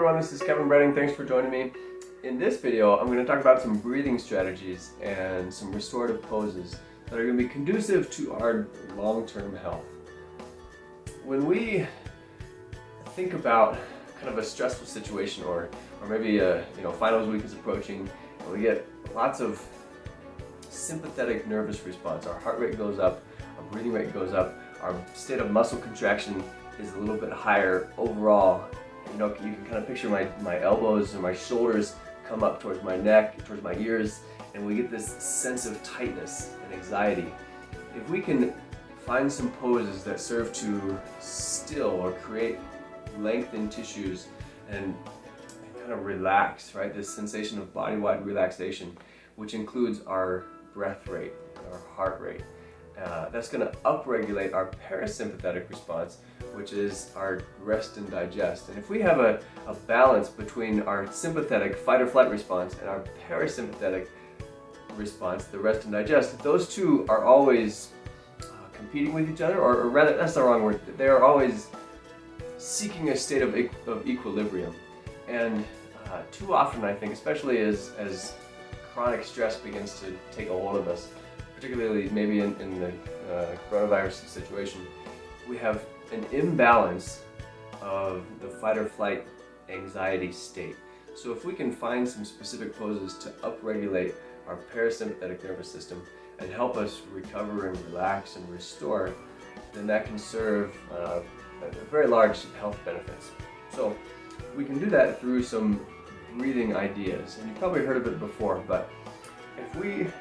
everyone, this is Kevin Brenning. Thanks for joining me. In this video, I'm going to talk about some breathing strategies and some restorative poses that are going to be conducive to our long-term health. When we think about kind of a stressful situation or maybe finals week is approaching and we get lots of sympathetic nervous response, our heart rate goes up, our breathing rate goes up, our state of muscle contraction is a little bit higher overall. You can kind of picture my elbows and my shoulders come up towards my neck, towards my ears, and we get this sense of tightness and anxiety. If we can find some poses that serve to still or create length in tissues and kind of relax, right? This sensation of body-wide relaxation, which includes our breath rate, our heart rate. That's going to upregulate our parasympathetic response, which is our rest and digest. And if we have a balance between our sympathetic fight or flight response and our parasympathetic response, the rest and digest, those two are always competing with each other, or rather, that's the wrong word, they are always seeking a state of equilibrium. And too often, I think, especially as chronic stress begins to take a hold of us, particularly maybe in the coronavirus situation, we have an imbalance of the fight or flight anxiety state. So if we can find some specific poses to upregulate our parasympathetic nervous system and help us recover and relax and restore, then that can serve very large health benefits. So we can do that through some breathing ideas, and you've probably heard of it before, but if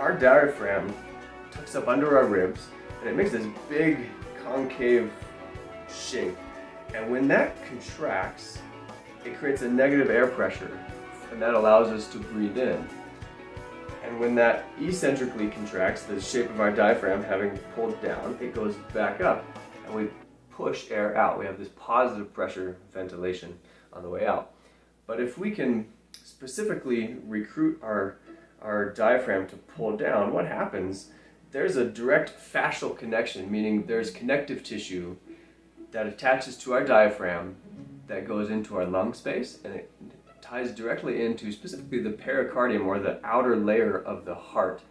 our diaphragm tucks up under our ribs and it makes this big concave shape, and when that contracts, it creates a negative air pressure, and that allows us to breathe in. And when that eccentrically contracts, the shape of our diaphragm having pulled down, it goes back up and we push air out. We have this positive pressure ventilation on the way out. But if we can specifically recruit our diaphragm to pull down, what happens? There's a direct fascial connection, meaning there's connective tissue that attaches to our diaphragm that goes into our lung space, and it ties directly into specifically the pericardium, or the outer layer of the heart.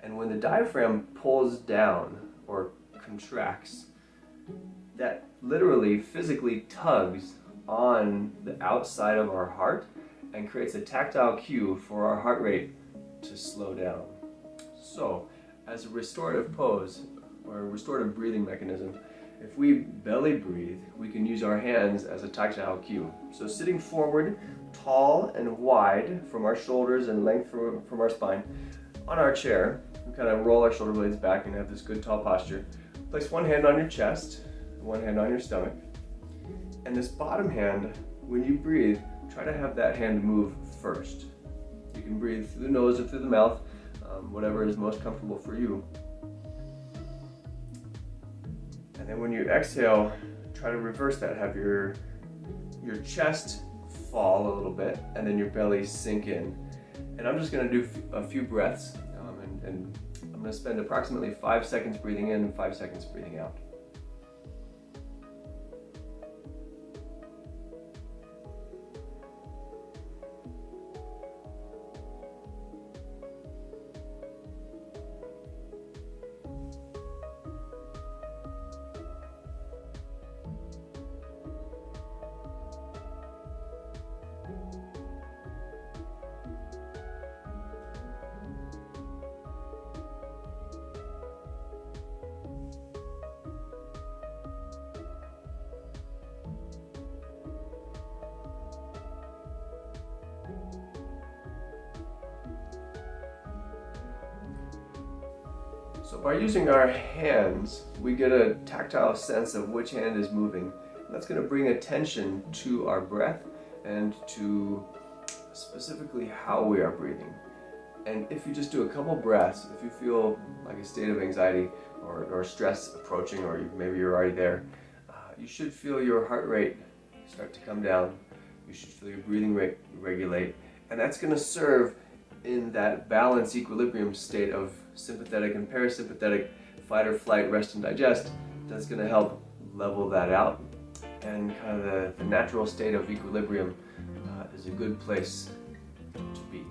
And when the diaphragm pulls down or contracts, that literally physically tugs on the outside of our heart and creates a tactile cue for our heart rate to slow down. So, as a restorative pose or a restorative breathing mechanism, if we belly breathe, we can use our hands as a tactile cue. So sitting forward, tall and wide from our shoulders and length from our spine, on our chair, we kind of roll our shoulder blades back and have this good tall posture. Place one hand on your chest, one hand on your stomach, and this bottom hand, when you breathe, try to have that hand move first. You can breathe through the nose or through the mouth, whatever is most comfortable for you. And then when you exhale, try to reverse that. Have your chest fall a little bit and then your belly sink in. And I'm just going to do a few breaths, and I'm going to spend approximately 5 seconds breathing in and 5 seconds breathing out. So by using our hands, we get a tactile sense of which hand is moving. And that's going to bring attention to our breath and to specifically how we are breathing. And if you just do a couple breaths, if you feel like a state of anxiety or stress approaching, or maybe you're already there, you should feel your heart rate start to come down. You should feel your breathing rate regulate. And that's going to serve in that balance equilibrium state of sympathetic and parasympathetic fight or flight, rest and digest. That's going to help level that out and kind of the natural state of equilibrium is a good place to be.